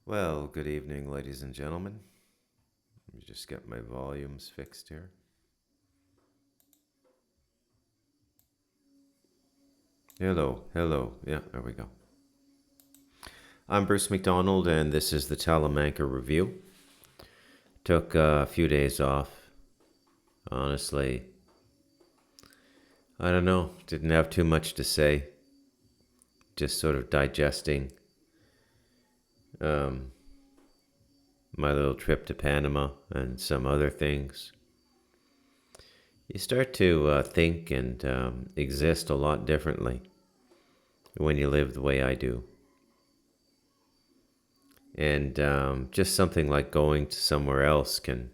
Well, good evening, ladies and gentlemen. Let me just get my volumes fixed here. Hello, hello. Yeah, there we go. I'm Bruce McDonald, and this is the Talamanca Review. Took a few days off. Honestly, I don't know. Didn't have too much to say. Just sort of digesting um, my little trip to Panama and some other things. You start to think and exist a lot differently when you live the way I do. And just something like going to somewhere else can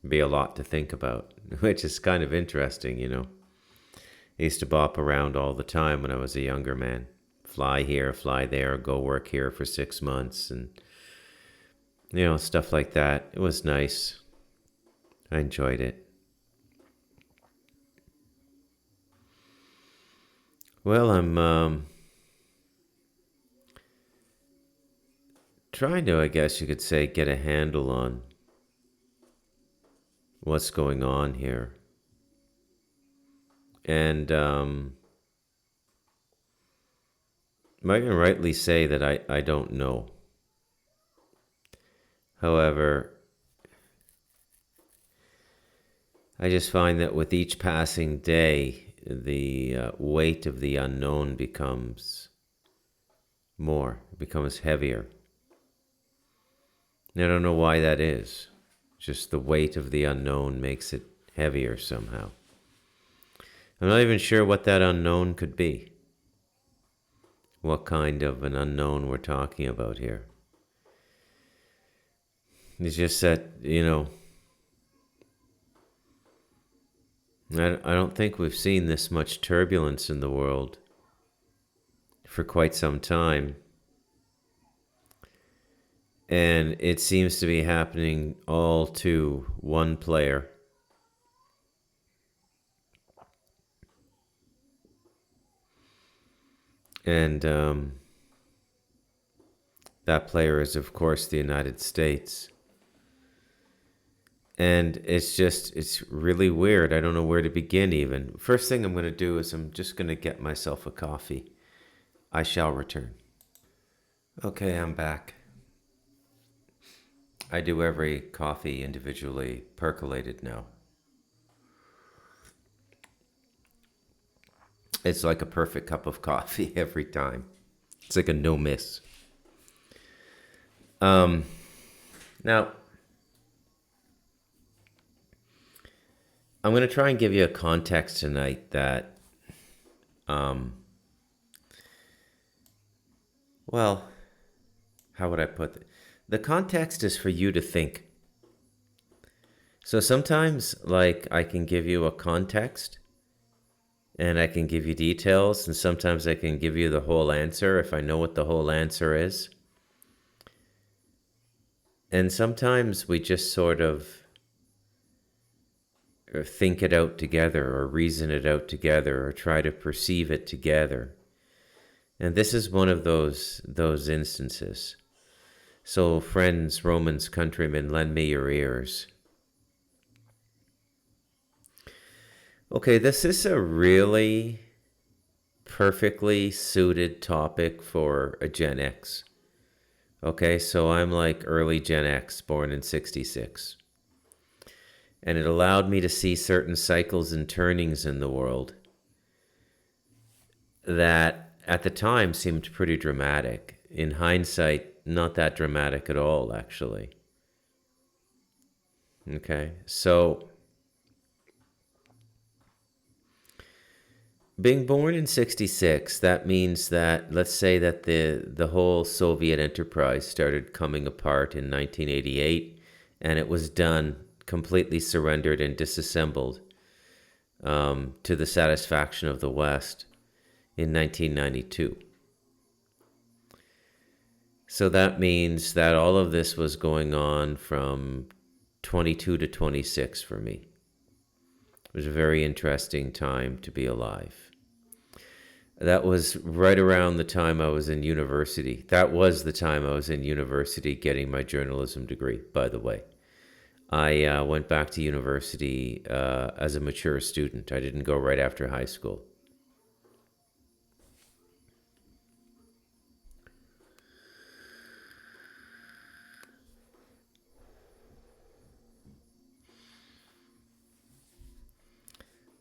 be a lot to think about, which is kind of interesting. I used to bop around all the time when I was a younger man. Fly here, fly there, go work here for 6 months, and, stuff like that. It was nice. I enjoyed it. Well, I'm trying to, I guess you could say, get a handle on what's going on here. And I can rightly say that I don't know. However, I just find that with each passing day, the weight of the unknown becomes heavier. And I don't know why that is. Just the weight of the unknown makes it heavier somehow. I'm not even sure what that unknown could be. What kind of an unknown we're talking about here. It's just that, I don't think we've seen this much turbulence in the world for quite some time. And it seems to be happening all to one player. And that player is, of course, the United States. And it's really weird. I don't know where to begin even. First thing I'm going to do is I'm just going to get myself a coffee. I shall return. Okay, I'm back. I do every coffee individually percolated now. It's like a perfect cup of coffee every time. It's like a no miss. Now, I'm going to try and give you a context tonight that, well, how would I put it? The context is for you to think. So sometimes, like, I can give you a context and I can give you details, and sometimes I can give you the whole answer if I know what the whole answer is. And sometimes we just sort of think it out together or reason it out together or try to perceive it together. And this is one of those instances. So friends, Romans, countrymen, lend me your ears. Okay, this is a really perfectly suited topic for a Gen X. Okay, so I'm like early Gen X, born in 66. And it allowed me to see certain cycles and turnings in the world that at the time seemed pretty dramatic. In hindsight, not that dramatic at all, actually. Okay, so being born in 66, that means that, let's say that the whole Soviet enterprise started coming apart in 1988, and it was done, completely surrendered and disassembled to the satisfaction of the West in 1992. So that means that all of this was going on from 22 to 26 for me. It was a very interesting time to be alive. That was right around the time I was in university. That was the time I was in university getting my journalism degree, by the way. I went back to university as a mature student. I didn't go right after high school.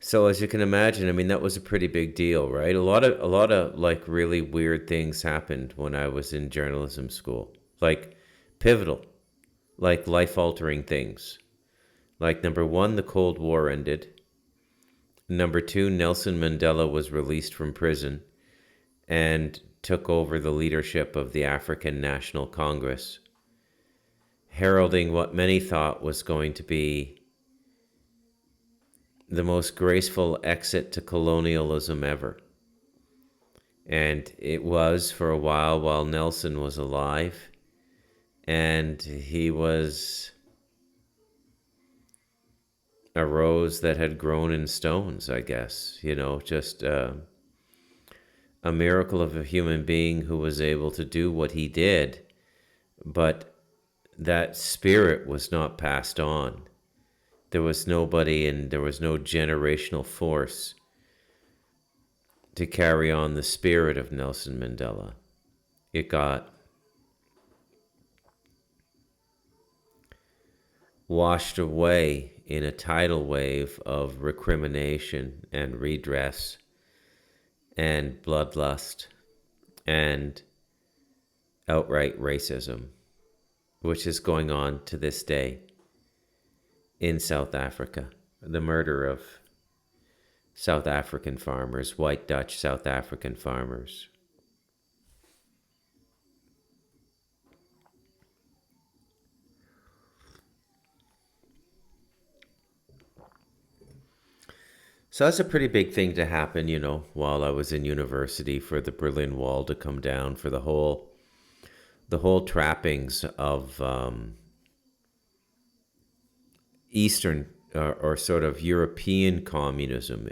So as you can imagine, I mean that was a pretty big deal, right? A lot of like really weird things happened when I was in journalism school. Like pivotal, like life-altering things. Like number 1, the Cold War ended. Number 2, Nelson Mandela was released from prison and took over the leadership of the African National Congress, heralding what many thought was going to be the most graceful exit to colonialism ever. And it was for a while Nelson was alive. And he was a rose that had grown in stones, I guess. Just a miracle of a human being who was able to do what he did. But that spirit was not passed on. There was nobody and there was no generational force to carry on the spirit of Nelson Mandela. It got washed away in a tidal wave of recrimination and redress and bloodlust and outright racism, which is going on to this day in South Africa. The murder of South African farmers, white Dutch South African farmers. So that's a pretty big thing to happen, while I was in university, for the Berlin Wall to come down, for the whole trappings of Eastern or sort of European communism.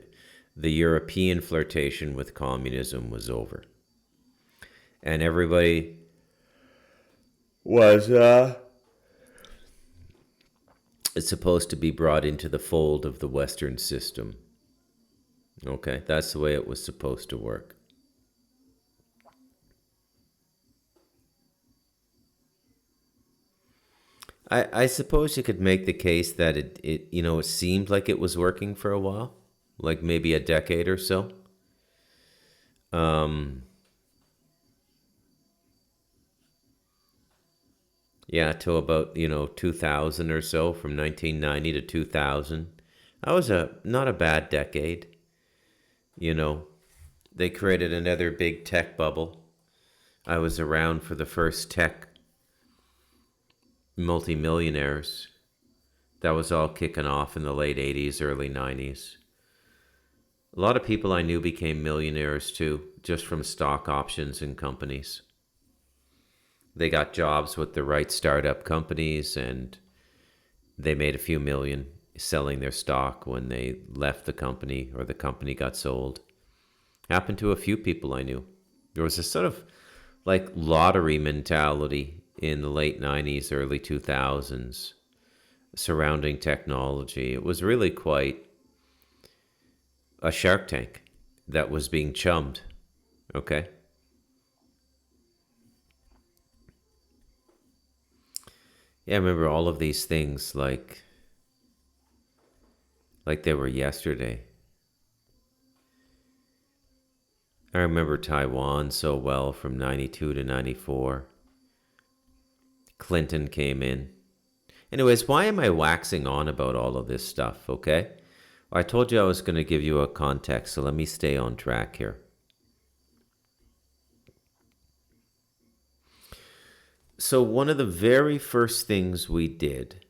The European flirtation with communism was over. And everybody was supposed to be brought into the fold of the Western system. Okay, that's the way it was supposed to work. I suppose you could make the case that it seemed like it was working for a while, like maybe a decade or so. Um, yeah, till about, 2000 or so, from 1990 to 2000. That was not a bad decade, you know. They created another big tech bubble. I was around for the first tech multimillionaires. That was all kicking off in the late 80s, early 90s. A lot of people I knew became millionaires too, just from stock options in companies. They got jobs with the right startup companies and they made a few million selling their stock when they left the company or the company got sold. Happened to a few people I knew. There was a sort of like lottery mentality in the late 90s, early 2000s surrounding technology. It was really quite a Shark Tank that was being chummed. Okay. Yeah, I remember all of these things like they were yesterday. I remember Taiwan so well from 92 to 94. Clinton came in. Anyways, why am I waxing on about all of this stuff, okay? I told you I was going to give you a context, so let me stay on track here. So one of the very first things we did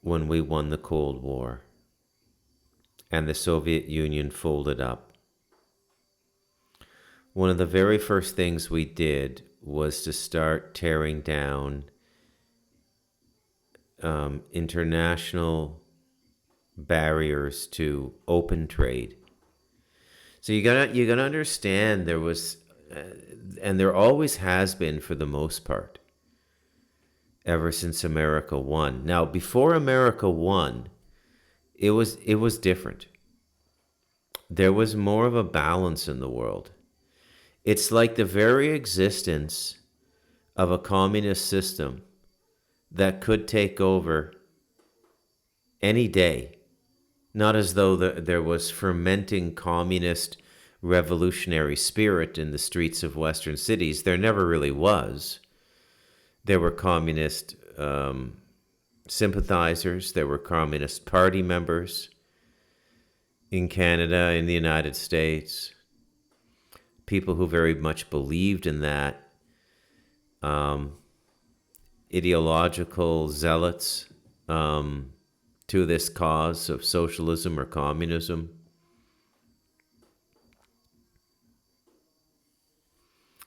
when we won the Cold War and the Soviet Union folded up, one of the very first things we did was to start tearing down international barriers to open trade. So you gotta understand there was, and there always has been for the most part, ever since America won. Now, before America won, it was different. There was more of a balance in the world. It's like the very existence of a communist system that could take over any day. Not as though there was fermenting communist revolutionary spirit in the streets of Western cities. There never really was. There were communist sympathizers, there were Communist Party members in Canada, in the United States, people who very much believed in that, ideological zealots to this cause of socialism or communism.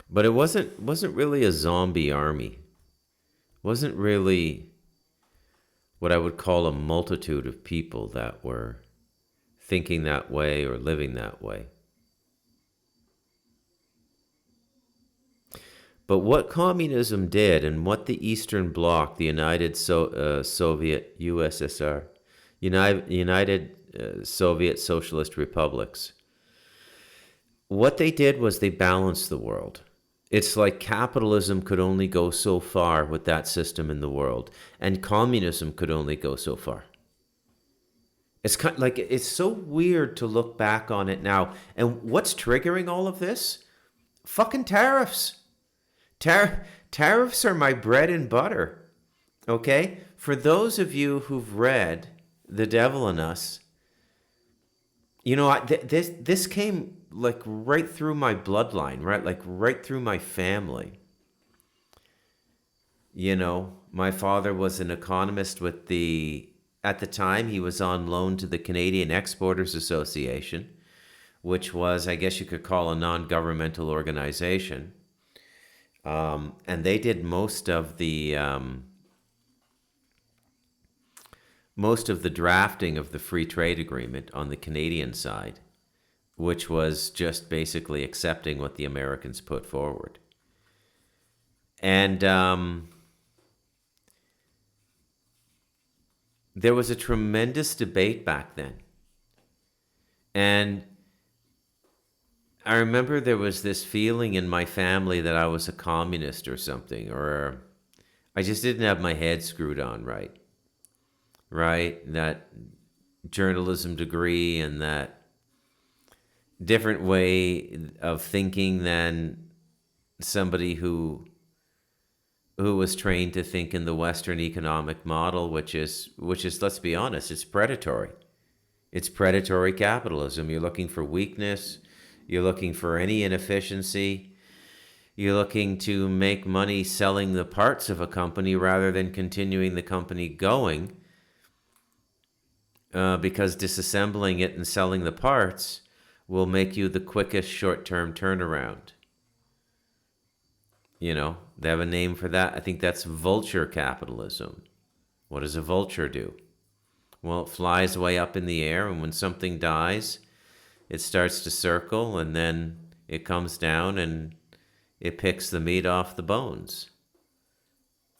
But it wasn't really a zombie army. It wasn't really what I would call a multitude of people that were thinking that way or living that way. But what communism did, and what the Eastern Bloc, the United Soviet USSR, United Soviet Socialist Republics, what they did was they balanced the world. It's like capitalism could only go so far with that system in the world, and communism could only go so far. It's kind of like, it's so weird to look back on it now. And what's triggering all of this? Fucking tariffs. Tariffs are my bread and butter. Okay? For those of you who've read The Devil in Us, you know, this came like right through my bloodline, right? Like right through my family. You know, my father was an economist with at the time, he was on loan to the Canadian Exporters Association, which was, I guess you could call, a non-governmental organization. And they did most of the drafting of the free trade agreement on the Canadian side, which was just basically accepting what the Americans put forward. And there was a tremendous debate back then. And I remember there was this feeling in my family that I was a communist or something, or I just didn't have my head screwed on right. Right? That journalism degree and that different way of thinking than somebody who was trained to think in the Western economic model, which is, let's be honest, it's predatory. It's predatory capitalism. You're looking for weakness. You're looking for any inefficiency. You're looking to make money selling the parts of a company rather than continuing the company going, because disassembling it and selling the parts will make you the quickest short-term turnaround. You know, they have a name for that. I think that's vulture capitalism. What does a vulture do? Well, it flies way up in the air, and when something dies, it starts to circle, and then it comes down and it picks the meat off the bones.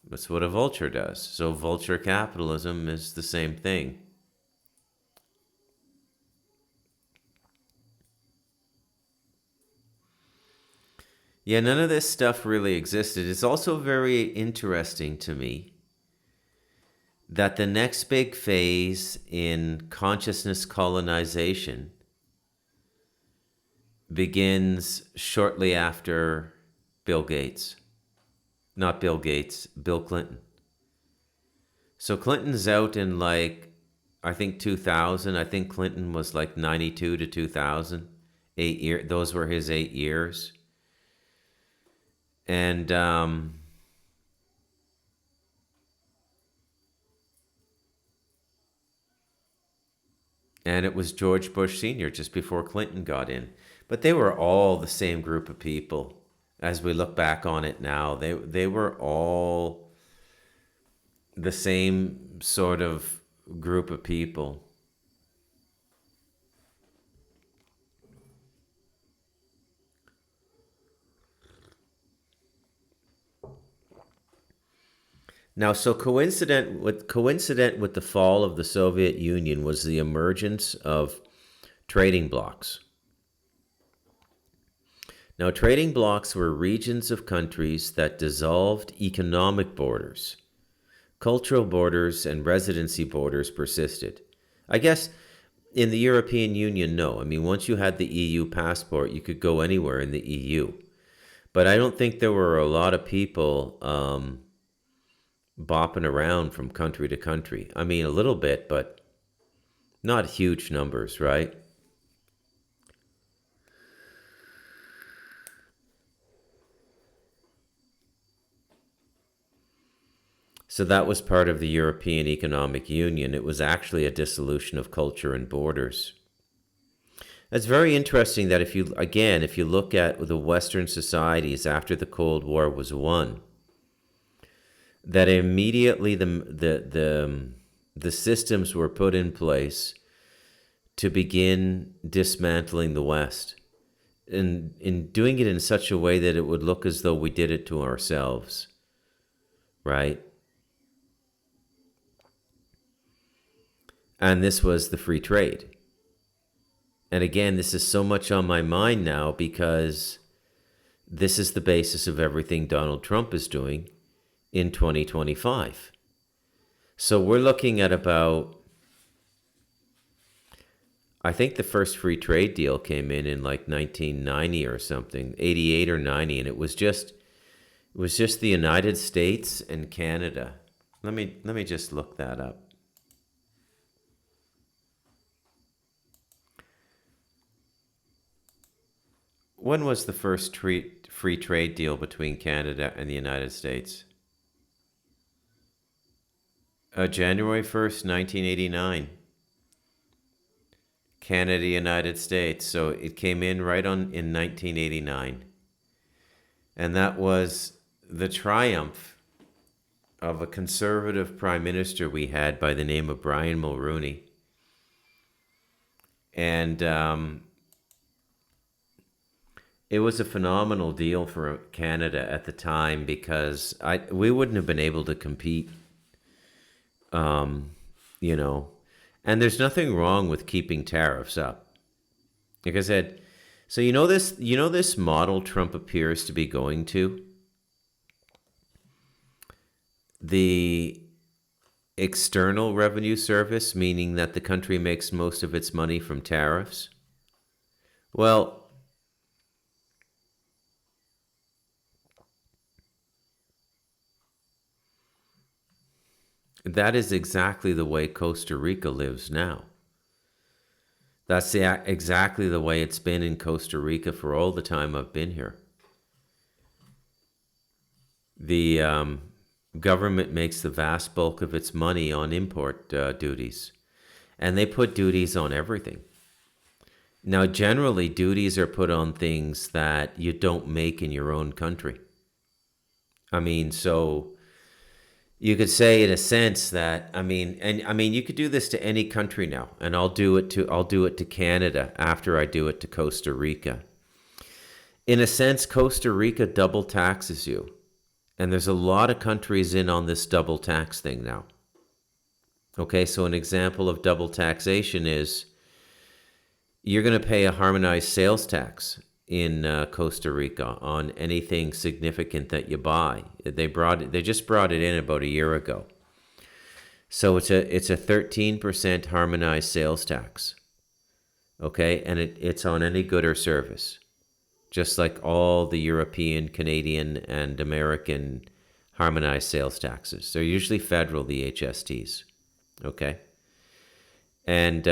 That's what a vulture does. So vulture capitalism is the same thing. Yeah, none of this stuff really existed. It's also very interesting to me that the next big phase in consciousness colonization begins shortly after Bill Gates. Not Bill Gates, Bill Clinton. So Clinton's out in like, I think 2000. I think Clinton was like 92 to 2000. 8 years. Those were his 8 years. And it was George Bush Sr. just before Clinton got in. But they were all the same group of people. As we look back on it now, they were all the same sort of group of people. Now, so coincident with the fall of the Soviet Union was the emergence of trading blocs. Now, trading blocs were regions of countries that dissolved economic borders. Cultural borders and residency borders persisted. I guess in the European Union, no. I mean, once you had the EU passport, you could go anywhere in the EU. But I don't think there were a lot of people bopping around from country to country. I mean, a little bit, but not huge numbers, right? So that was part of the European Economic Union. It was actually a dissolution of culture and borders. It's very interesting that if you look at the Western societies after the Cold War was won, that immediately the systems were put in place to begin dismantling the West, and in doing it in such a way that it would look as though we did it to ourselves, right? And this was the free trade. And again, this is so much on my mind now because this is the basis of everything Donald Trump is doing in 2025. So we're looking at about, I think the first free trade deal came in like 1990 or something, 88 or 90, and it was just the United States and Canada. Let me just look that up. When was the first free trade deal between Canada and the United States? January 1st, 1989. Canada, United States. So it came in right on in 1989. And that was the triumph of a conservative prime minister we had by the name of Brian Mulroney. And it was a phenomenal deal for Canada at the time because we wouldn't have been able to compete, you know. And there's nothing wrong with keeping tariffs up. Like I said, so you know this model Trump appears to be going to? The external revenue service, meaning that the country makes most of its money from tariffs. Well, that is exactly the way Costa Rica lives now. That's exactly the way it's been in Costa Rica for all the time I've been here. The government makes the vast bulk of its money on import duties, and they put duties on everything. Now, generally, duties are put on things that you don't make in your own country. I mean, so you could say in a sense that, you could do this to any country now, and I'll do it to Canada after I do it to Costa Rica. In a sense, Costa Rica double taxes you. And there's a lot of countries in on this double tax thing now. Okay, so an example of double taxation is you're going to pay a harmonized sales tax in Costa Rica on anything significant that you buy. They just brought it in about a year ago. So it's a 13% harmonized sales tax. Okay, and it's on any good or service. Just like all the European, Canadian, and American harmonized sales taxes. They're usually federal, the HSTs. Okay? And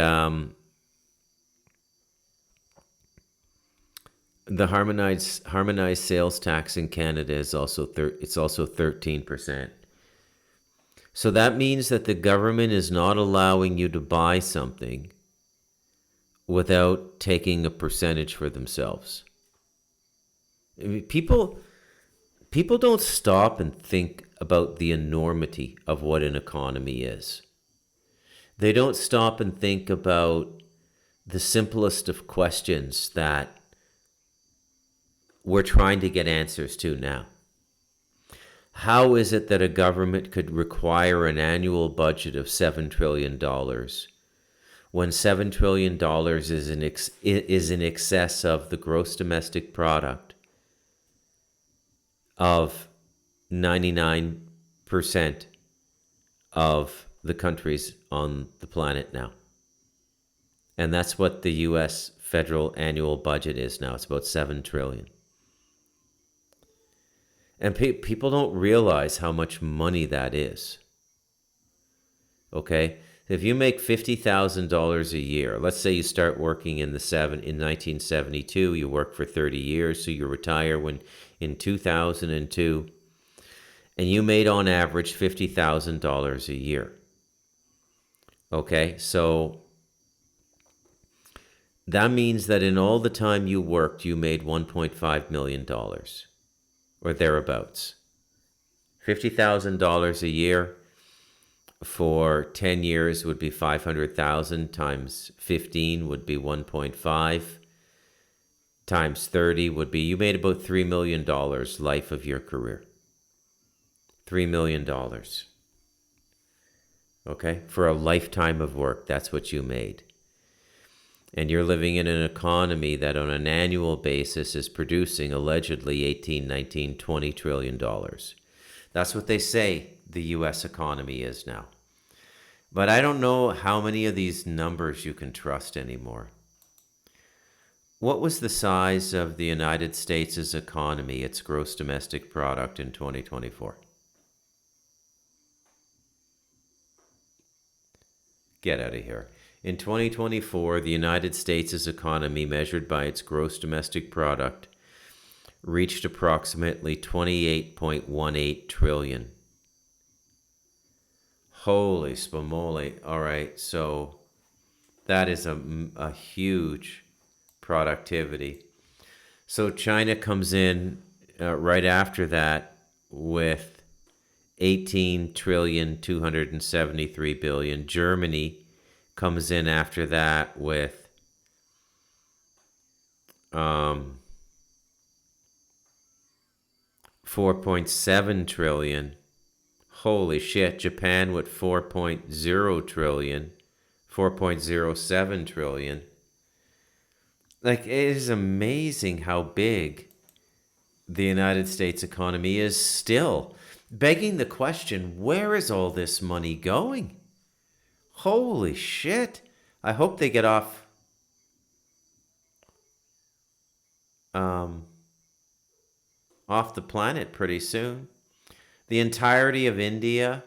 the harmonized sales tax in Canada is also 13%. So that means that the government is not allowing you to buy something without taking a percentage for themselves. I mean, people don't stop and think about the enormity of what an economy is. They don't stop and think about the simplest of questions that we're trying to get answers to now. How is it that a government could require an annual budget of $7 trillion when $7 trillion is in excess of the gross domestic product of 99% of the countries on the planet now? And that's what the US federal annual budget is now. It's about 7 trillion. And people don't realize how much money that is. Okay? If you make $50,000 a year, let's say you start working in 1972, you work for 30 years, so you retire in 2002, and you made on average $50,000 a year. Okay? So that means that in all the time you worked, you made $1.5 million or thereabouts. $50,000 a year for 10 years would be 500,000 times 15 would be 1.5 times 30 would be, you made about $3 million life of your career. $3 million. Okay? For a lifetime of work, that's what you made. And you're living in an economy that on an annual basis is producing allegedly 18, 19, 20 trillion dollars. That's what they say the US economy is now. But I don't know how many of these numbers you can trust anymore. What was the size of the United States' economy, its gross domestic product in 2024? Get out of here. In 2024, the United States' economy, measured by its gross domestic product, reached approximately 28.18 trillion. Holy spumoli. All right, so that is a huge productivity. So China comes in right after that with 18 trillion 273 billion. Germany comes in after that with 4.7 trillion. Holy shit. Japan with 4.0 trillion, 4.07 trillion. Like, it is amazing how big the United States economy is still. Begging the question, where is all this money going? Holy shit. I hope they get off the planet pretty soon. The entirety of India,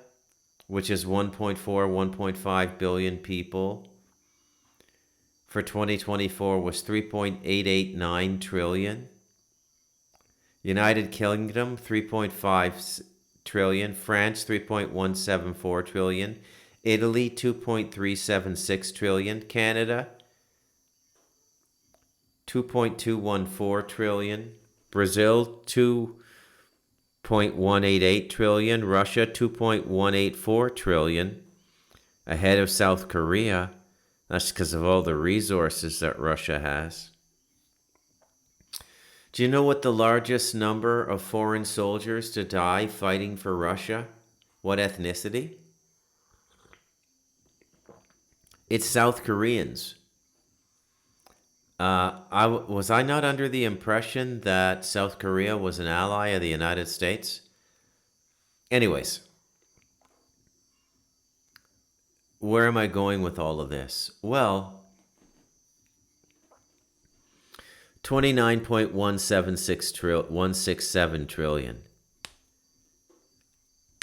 which is 1.5 billion people, for 2024 was 3.889 trillion. United Kingdom, 3.5 trillion. France, 3.174 trillion. Italy, 2.376 trillion. Canada, 2.214 trillion. Brazil, 2.188 trillion. Russia, 2.184 trillion. Ahead of South Korea. That's because of all the resources that Russia has. Do you know what the largest number of foreign soldiers to die fighting for Russia? What ethnicity? It's South Koreans. Was I not under the impression that South Korea was an ally of the United States? Anyways, where am I going with all of this? Well, 167 trillion.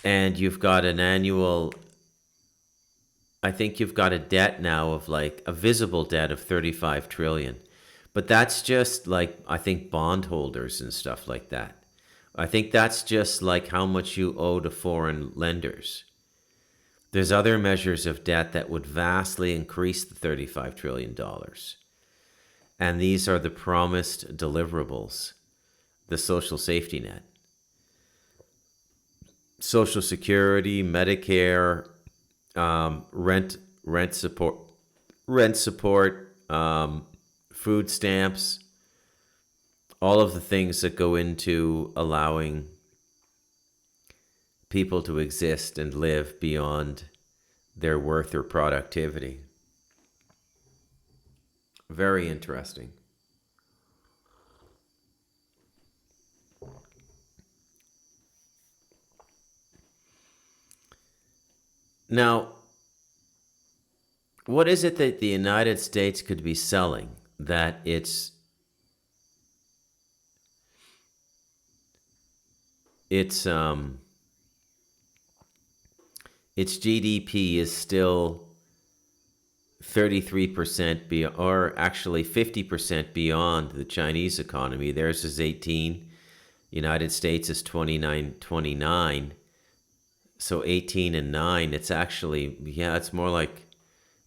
And you've got an annual, I think you've got a debt now of like a visible debt of 35 trillion. But that's just like, I think, bondholders and stuff like that. I think that's just like how much you owe to foreign lenders. There's other measures of debt that would vastly increase the $35 trillion. And these are the promised deliverables. The social safety net. Social Security, Medicare, rent support, food stamps, all of the things that go into allowing people to exist and live beyond their worth or productivity. Very interesting. Now, what is it that the United States could be selling that its GDP is still 33% or actually 50% beyond the Chinese economy? Theirs is 18. United States is 29. So 18 and 9, it's actually, it's more like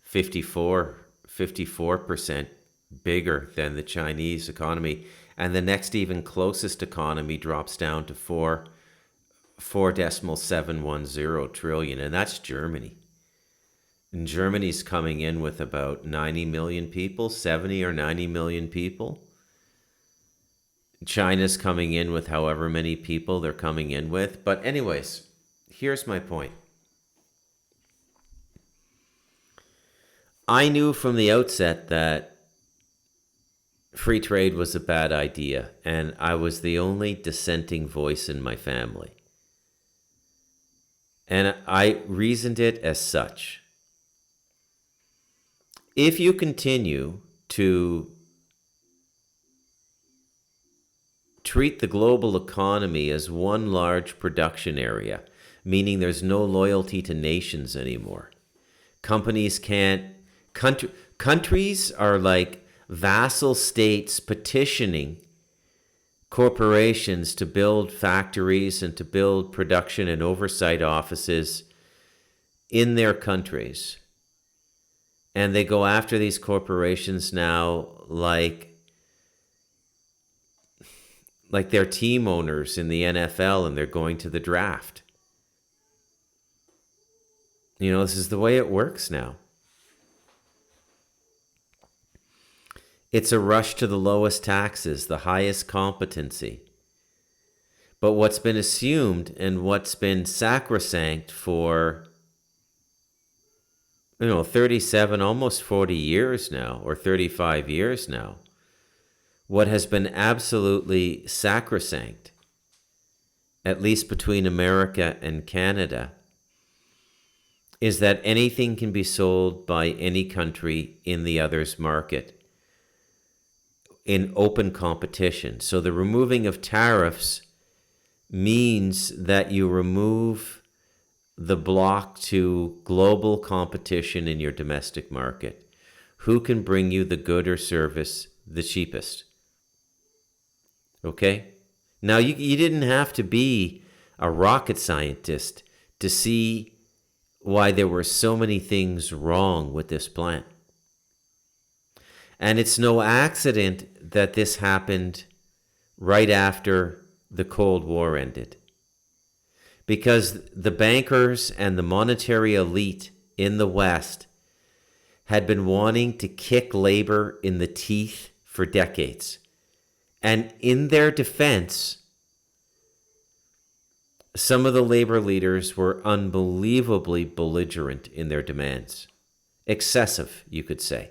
54% bigger than the Chinese economy. And the next even closest economy drops down to 4.710 trillion, and that's Germany. And Germany's coming in with about 90 million people, 70 or 90 million people. China's coming in with however many people they're coming in with. But anyways, here's my point. I knew from the outset that free trade was a bad idea, and I was the only dissenting voice in my family. And I reasoned it as such. If you continue to treat the global economy as one large production area, meaning there's no loyalty to nations anymore, companies can't, countries are like vassal states petitioning corporations to build factories and to build production and oversight offices in their countries. And they go after these corporations now like they're team owners in the NFL and they're going to the draft. This is the way it works now. It's a rush to the lowest taxes, the highest competency. But what's been assumed and what's been sacrosanct for 37, almost 40 years now, or 35 years now, what has been absolutely sacrosanct, at least between America and Canada, is that anything can be sold by any country in the other's market in open competition. So the removing of tariffs means that you remove the block to global competition in your domestic market. Who can bring you the good or service the cheapest? Okay? Now, you didn't have to be a rocket scientist to see why there were so many things wrong with this plan. And it's no accident that this happened right after the Cold War ended. Because the bankers and the monetary elite in the West had been wanting to kick labor in the teeth for decades. And in their defense, some of the labor leaders were unbelievably belligerent in their demands. Excessive, you could say.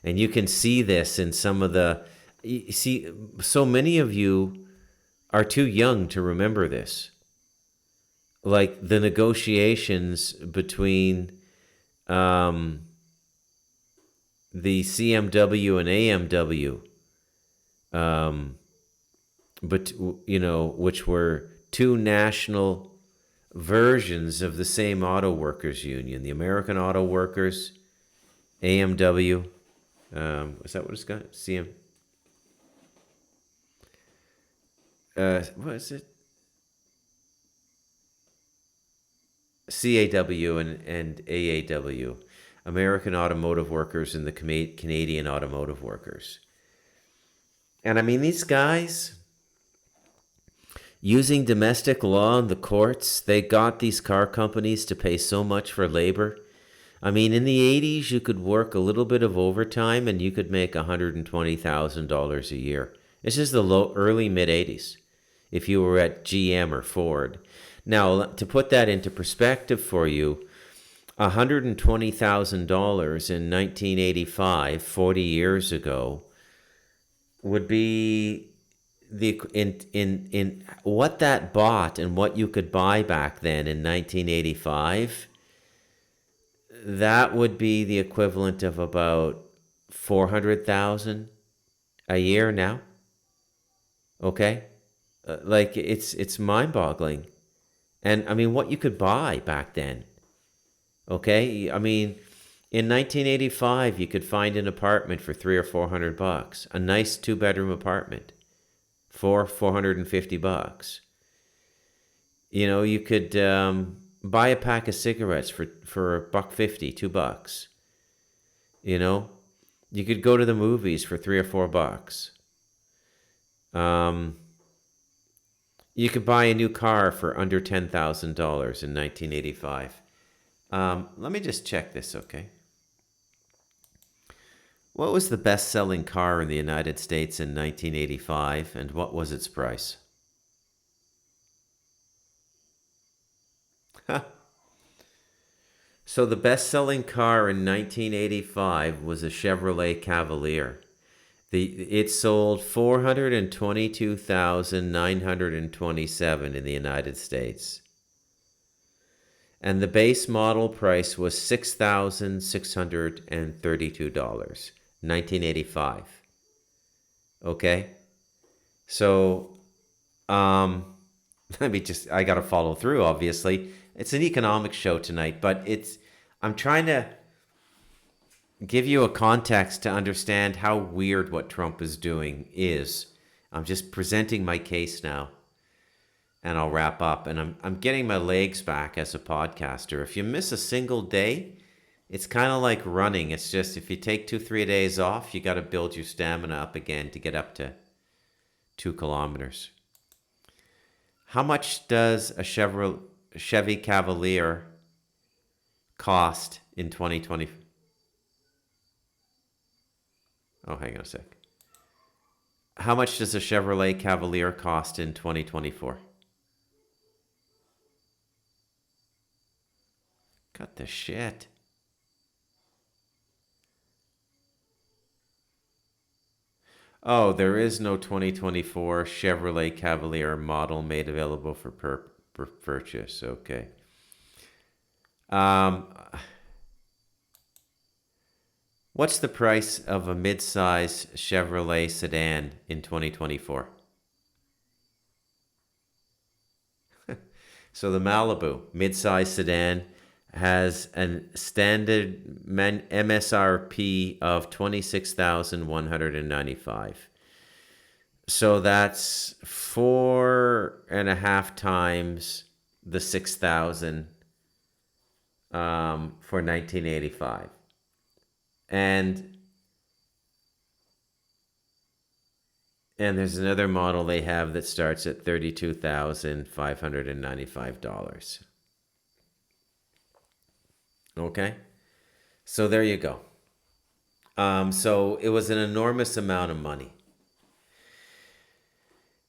And you can see this in some of so many of you are too young to remember this. Like the negotiations between the CMW and AMW, which were two national versions of the same auto workers union, the American Auto Workers, AMW. Is that what it's got? CM. What is it? CAW and AAW, American Automotive Workers and the Canadian Automotive Workers. And I mean, these guys, using domestic law in the courts, they got these car companies to pay so much for labor. I mean, in the 80s, you could work a little bit of overtime and you could make $120,000 a year. This is the early mid-80s, if you were at GM or Ford. Now, to put that into perspective for you, $120,000 in 1985, 40 years ago, would be the in what that bought and what you could buy back then in 1985. That would be the equivalent of about 400,000 a year now. Okay, like it's mind-boggling, and I mean what you could buy back then. Okay, I mean, in 1985, you could find an apartment for $300 or $400, a nice two-bedroom apartment for $450. You know, you could buy a pack of cigarettes for $1.50, $2. You know, you could go to the movies for $3 or $4. You could buy a new car for under $10,000 in 1985. Let me just check this, okay? What was the best-selling car in the United States in 1985, and what was its price? So the best-selling car in 1985 was a Chevrolet Cavalier. It sold 422,927 in the United States. And the base model price was $6,632, 1985. Okay? So, let me just, I got to follow through, obviously. It's an economics show tonight, but I'm trying to give you a context to understand how weird what Trump is doing is. I'm just presenting my case now, and I'll wrap up. And I'm getting my legs back as a podcaster. If you miss a single day, it's kind of like running. It's just if you take 2-3 days off, you got to build your stamina up again to get up to 2 kilometers. How much does a Chevy Cavalier cost in 2020? Oh, hang on a sec. How much does a Chevrolet Cavalier cost in 2024? Cut the shit. Oh, there is no 2024 Chevrolet Cavalier model made available for purchase. Okay. What's the price of a mid-size Chevrolet sedan in 2024? So the Malibu mid-size sedan has a standard MSRP of $26,195. So that's 4.5 times the 6,000 for 1985. And there's another model they have that starts at $32,595. Okay? So there you go. So it was an enormous amount of money.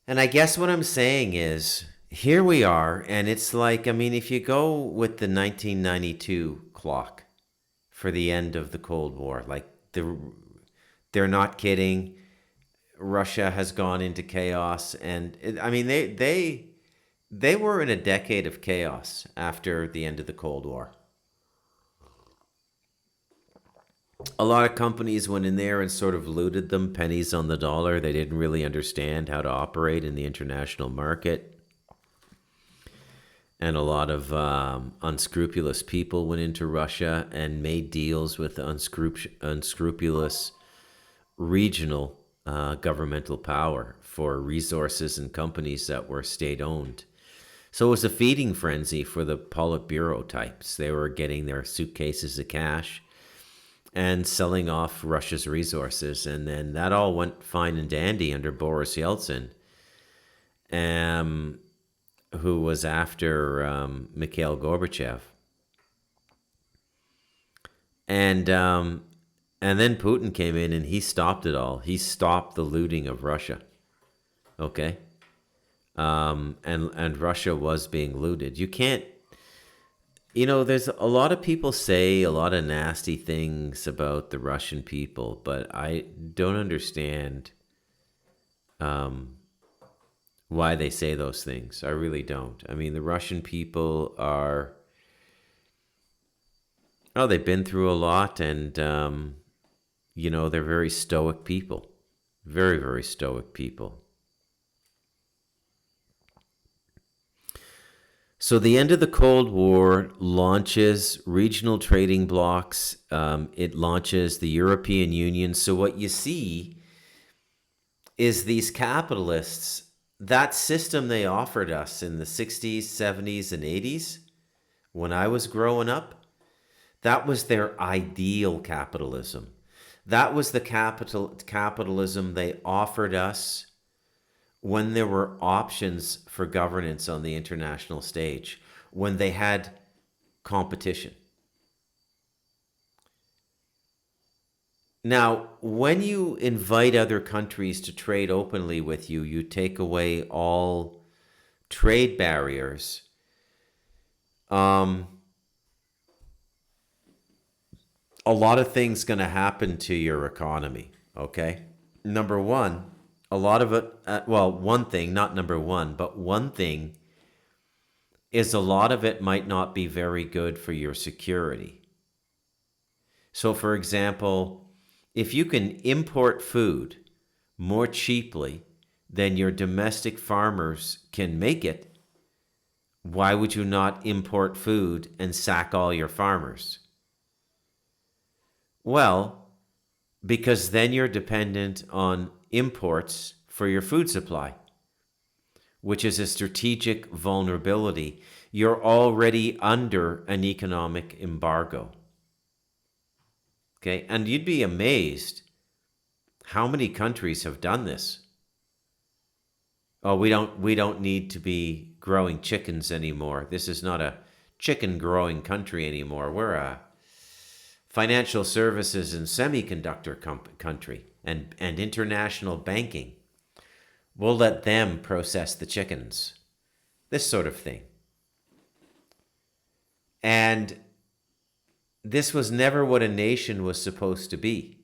And I guess what I'm saying is, here we are, and it's like, I mean, if you go with the 1992 clock for the end of the Cold War, like they're not kidding. Russia has gone into chaos, and I mean, they were in a decade of chaos after the end of the Cold War. A lot of companies went in there and sort of looted them pennies on the dollar. They didn't really understand how to operate in the international market. And a lot of unscrupulous people went into Russia and made deals with unscrupulous regional governmental power for resources and companies that were state-owned. So it was a feeding frenzy for the Politburo types. They were getting their suitcases of cash and selling off Russia's resources. And then that all went fine and dandy under Boris Yeltsin, who was after Mikhail Gorbachev. And then Putin came in and he stopped it all. He stopped the looting of Russia. Okay? and Russia was being looted. You can't, there's a lot of people say a lot of nasty things about the Russian people, but I don't understand why they say those things. I really don't. I mean, the Russian people are, oh, they've been through a lot, and they're very stoic people, very, very stoic people. So the end of the Cold War launches regional trading blocs. It launches the European Union. So what you see is these capitalists, that system they offered us in the 60s, 70s, and 80s, when I was growing up, that was their ideal capitalism. That was the capitalism they offered us when there were options for governance on the international stage, when they had competition. Now, when you invite other countries to trade openly with you, you take away all trade barriers. A lot of things going to happen to your economy, okay? Number one, a lot of it, one thing, not number one, but one thing is a lot of it might not be very good for your security. So, for example, if you can import food more cheaply than your domestic farmers can make it, why would you not import food and sack all your farmers? Well, because then you're dependent on imports for your food supply, which is a strategic vulnerability. You're already under an economic embargo. Okay, and you'd be amazed how many countries have done this. Oh, we don't need to be growing chickens anymore. This is not a chicken growing country anymore. We're a financial services and semiconductor country and international banking. We'll let them process the chickens. This sort of thing. And this was never what a nation was supposed to be.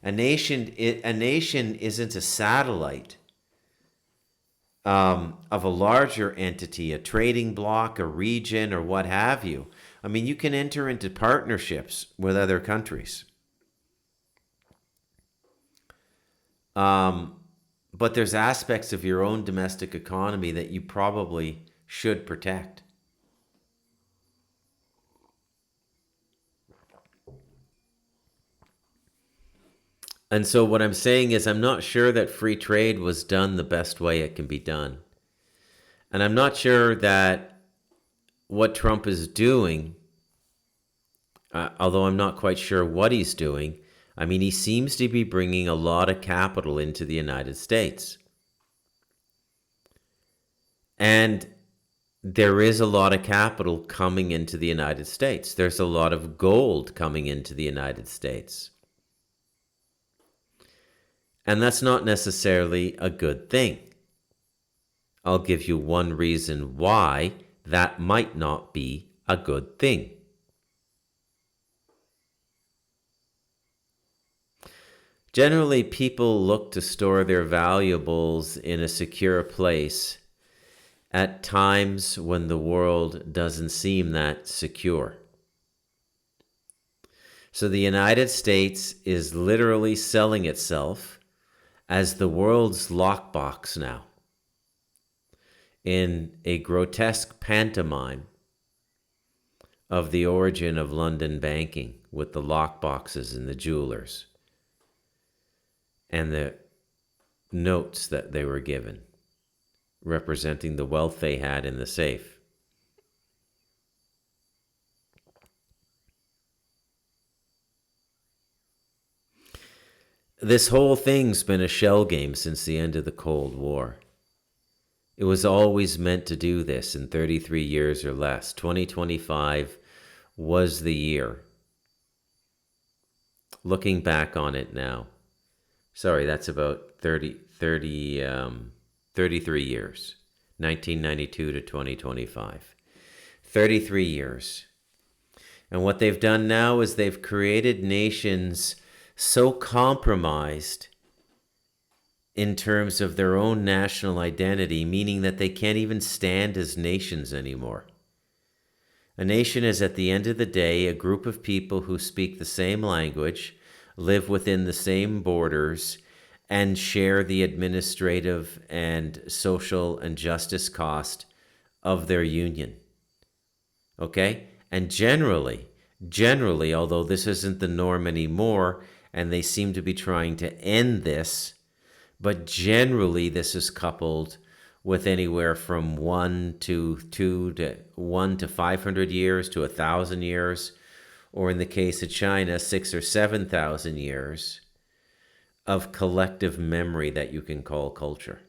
A nation isn't a satellite of a larger entity, a trading bloc, a region, or what have you. I mean, you can enter into partnerships with other countries. But there's aspects of your own domestic economy that you probably should protect. And so what I'm saying is I'm not sure that free trade was done the best way it can be done. And I'm not sure that what Trump is doing, although I'm not quite sure what he's doing, I mean, he seems to be bringing a lot of capital into the United States. And there is a lot of capital coming into the United States. There's a lot of gold coming into the United States. And that's not necessarily a good thing. I'll give you one reason why that might not be a good thing. Generally, people look to store their valuables in a secure place at times when the world doesn't seem that secure. So the United States is literally selling itself as the world's lockbox now, in a grotesque pantomime of the origin of London banking with the lockboxes and the jewelers and the notes that they were given, representing the wealth they had in the safe. This whole thing's been a shell game since the end of the Cold War. It was always meant to do this in 33 years or less. 2025 was the year. Looking back on it now. Sorry, that's about 30 33 years. 1992 to 2025. 33 years. And what they've done now is they've created nations so compromised in terms of their own national identity, meaning that they can't even stand as nations anymore. A nation is, at the end of the day, a group of people who speak the same language, live within the same borders, and share the administrative and social and justice cost of their union. Okay? And generally, although this isn't the norm anymore, and they seem to be trying to end this, but generally this is coupled with anywhere from 1 to 500 years to 1,000 years, or in the case of China, 6,000 or 7,000 years of collective memory that you can call culture.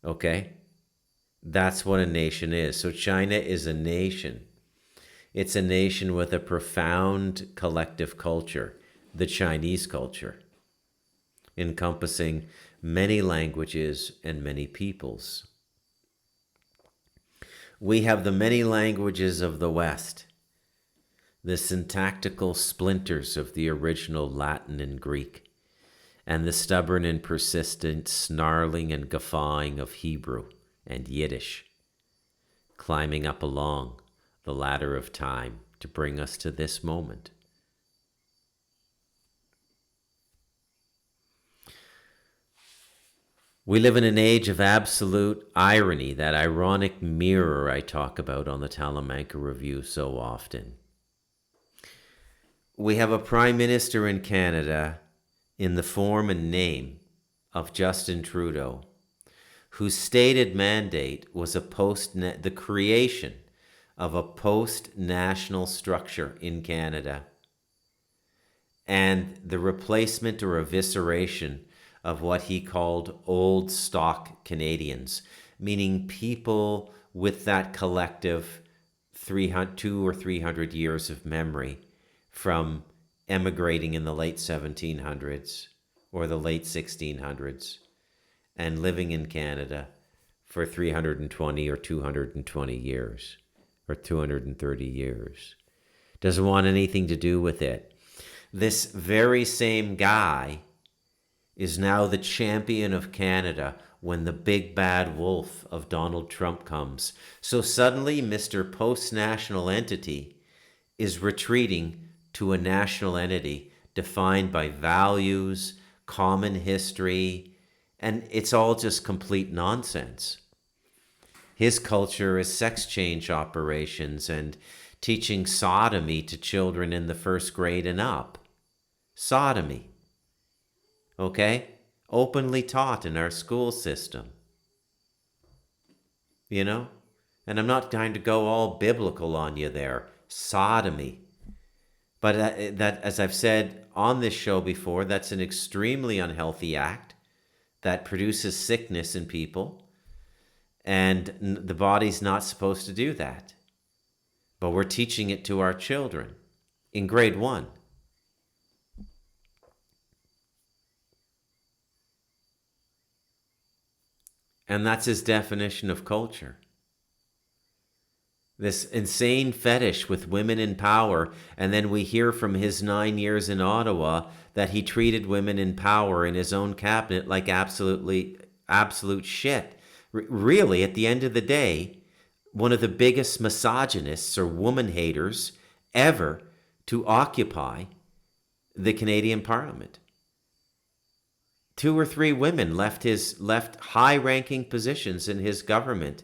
Okay? That's what a nation is. So China is a nation. It's a nation with a profound collective culture, the Chinese culture, encompassing many languages and many peoples. We have the many languages of the West, the syntactical splinters of the original Latin and Greek, and the stubborn and persistent snarling and guffawing of Hebrew and Yiddish, climbing up along the ladder of time to bring us to this moment. We live in an age of absolute irony, that ironic mirror I talk about on the Talamanca Review so often. We have a prime minister in Canada in the form and name of Justin Trudeau, whose stated mandate was the creation of a post-national structure in Canada and the replacement or evisceration of what he called old stock Canadians, meaning people with that collective 200 or 300 years of memory from emigrating in the late 1700s or the late 1600s and living in Canada for 320 or 220 years or 230 years. Doesn't want anything to do with it. This very same guy is now the champion of Canada when the big bad wolf of Donald Trump comes. So suddenly Mr. Post-National Entity is retreating to a national entity defined by values, common history, and it's all just complete nonsense. His culture is sex change operations and teaching sodomy to children in the first grade and up. Sodomy. Okay? Openly taught in our school system. You know? And I'm not trying to go all biblical on you there. Sodomy. But that, as I've said on this show before, that's an extremely unhealthy act that produces sickness in people. And the body's not supposed to do that. But we're teaching it to our children in grade 1. And that's his definition of culture. This insane fetish with women in power, and then we hear from his 9 years in Ottawa that he treated women in power in his own cabinet like absolute shit. Really, at the end of the day, one of the biggest misogynists or woman haters ever to occupy the Canadian Parliament. 2 or 3 women left high-ranking positions in his government,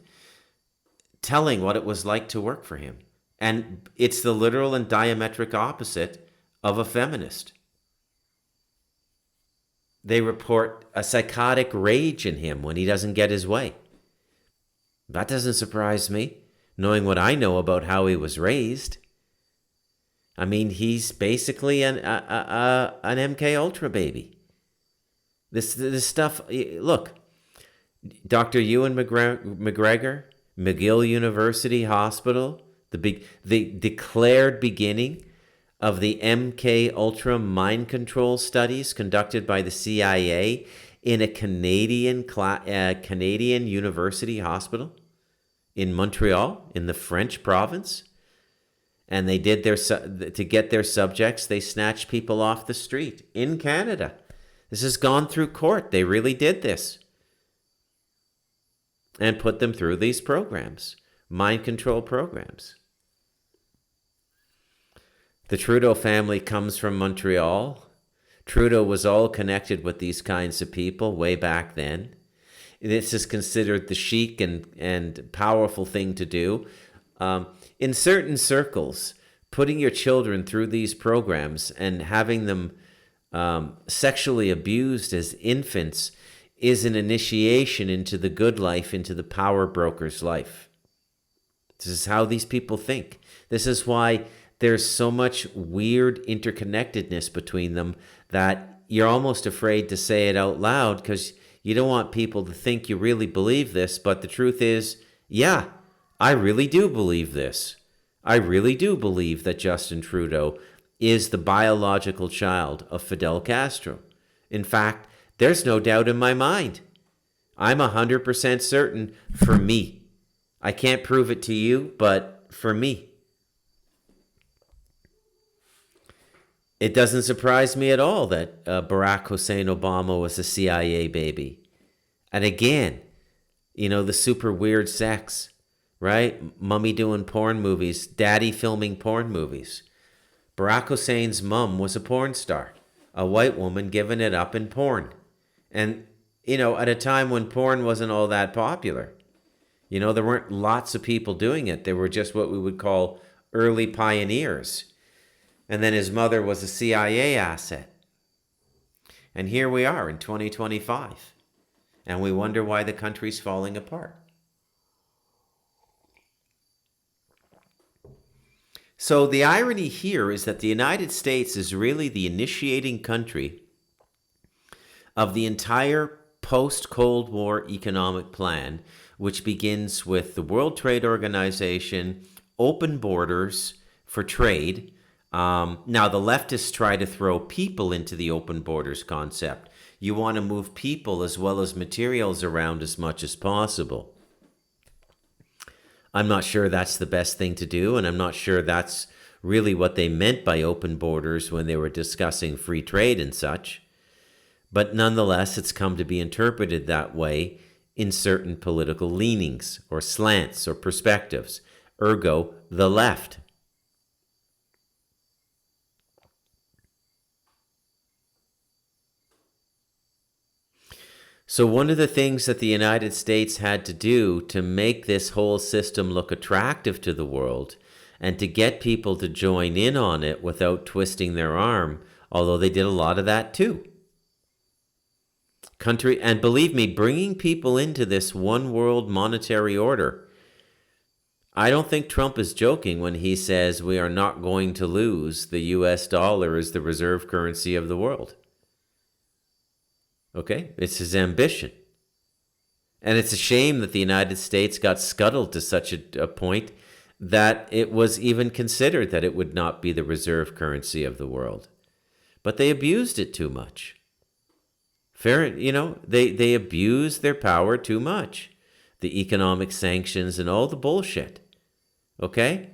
telling what it was like to work for him. And it's the literal and diametric opposite of a feminist. They report a psychotic rage in him when he doesn't get his way. That doesn't surprise me, knowing what I know about how he was raised. I mean, he's basically an MK Ultra baby. This stuff, look, Dr. Ewan McGregor, McGill University Hospital, the declared beginning of the MK Ultra mind control studies conducted by the CIA in a Canadian university hospital in Montreal, in the French province. And they did to get their subjects, they snatched people off the street in Canada. This has gone through court. They really did this. And put them through these programs, mind control programs. The Trudeau family comes from Montreal. Trudeau was all connected with these kinds of people way back then. This is considered the chic and powerful thing to do. In certain circles, putting your children through these programs and having them sexually abused as infants is an initiation into the good life, into the power broker's life. This is how these people think. This is why there's so much weird interconnectedness between them that you're almost afraid to say it out loud because you don't want people to think you really believe this. But the truth is, yeah, I really do believe this. I really do believe that Justin Trudeau is the biological child of Fidel Castro. In fact, there's no doubt in my mind. I'm 100% certain for me. I can't prove it to you, but for me. It doesn't surprise me at all that Barack Hussein Obama was a CIA baby. And again, the super weird sex, right? Mummy doing porn movies, daddy filming porn movies. Barack Hussein's mom was a porn star, a white woman giving it up in porn. And, at a time when porn wasn't all that popular. There weren't lots of people doing it. They were just what we would call early pioneers. And then his mother was a CIA asset. And here we are in 2025. And we wonder why the country's falling apart. So the irony here is that the United States is really the initiating country of the entire post-Cold War economic plan, which begins with the World Trade Organization, open borders for trade. Now, the leftists try to throw people into the open borders concept. You want to move people as well as materials around as much as possible. I'm not sure that's the best thing to do, and I'm not sure that's really what they meant by open borders when they were discussing free trade and such. But nonetheless, it's come to be interpreted that way in certain political leanings or slants or perspectives, ergo the left. So one of the things that the United States had to do to make this whole system look attractive to the world and to get people to join in on it without twisting their arm, although they did a lot of that too. And believe me, bringing people into this one world monetary order, I don't think Trump is joking when he says we are not going to lose the US dollar as the reserve currency of the world. Okay, it's his ambition. And it's a shame that the United States got scuttled to such a point that it was even considered that it would not be the reserve currency of the world. But they abused it too much. Fair, they abused their power too much. The economic sanctions and all the bullshit. Okay?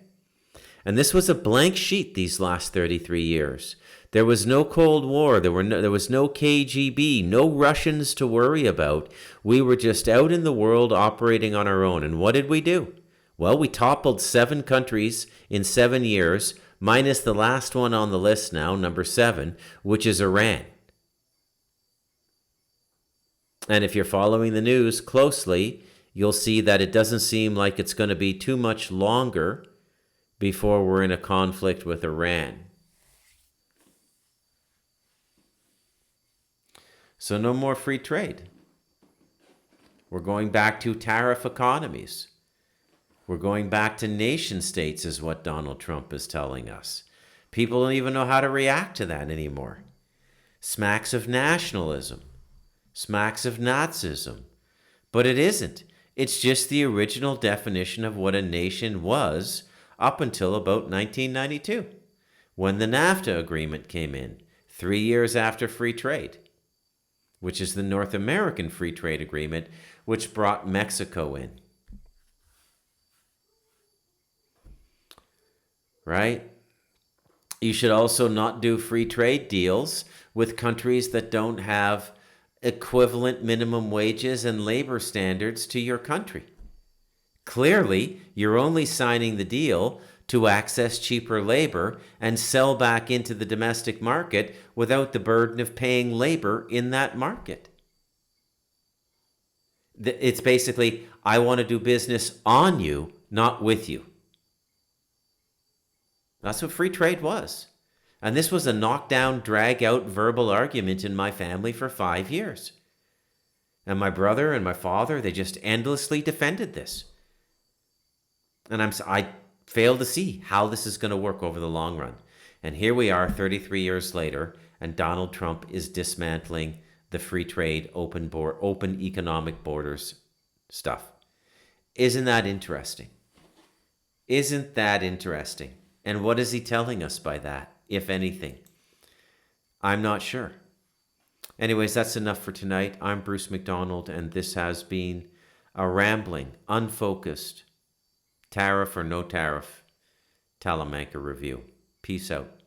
And this was a blank sheet these last 33 years. There was no Cold War. There was no KGB, no Russians to worry about. We were just out in the world operating on our own. And what did we do? Well, we toppled 7 countries in 7 years, minus the last one on the list now, number 7, which is Iran. And if you're following the news closely, you'll see that it doesn't seem like it's going to be too much longer before we're in a conflict with Iran. So no more free trade. We're going back to tariff economies. We're going back to nation states is what Donald Trump is telling us. People don't even know how to react to that anymore. Smacks of nationalism. Smacks of Nazism. But it isn't. It's just the original definition of what a nation was up until about 1992, when the NAFTA agreement came in, 3 years after free trade. which is the North American Free Trade Agreement, which brought Mexico in. Right? You should also not do free trade deals with countries that don't have equivalent minimum wages and labor standards to your country. Clearly, you're only signing the deal to access cheaper labor and sell back into the domestic market without the burden of paying labor in that market. It's basically, I want to do business on you, not with you. That's what free trade was. And this was a knockdown, drag-out verbal argument in my family for 5 years. And my brother and my father, they just endlessly defended this. And I fail to see how this is going to work over the long run. And here we are 33 years later, and Donald Trump is dismantling the free trade, open economic borders stuff. Isn't that interesting? Isn't that interesting? And what is he telling us by that, if anything? I'm not sure. Anyways, that's enough for tonight. I'm Bruce McDonald, and this has been a rambling, unfocused, tariff or no tariff, Talamanca review. Peace out.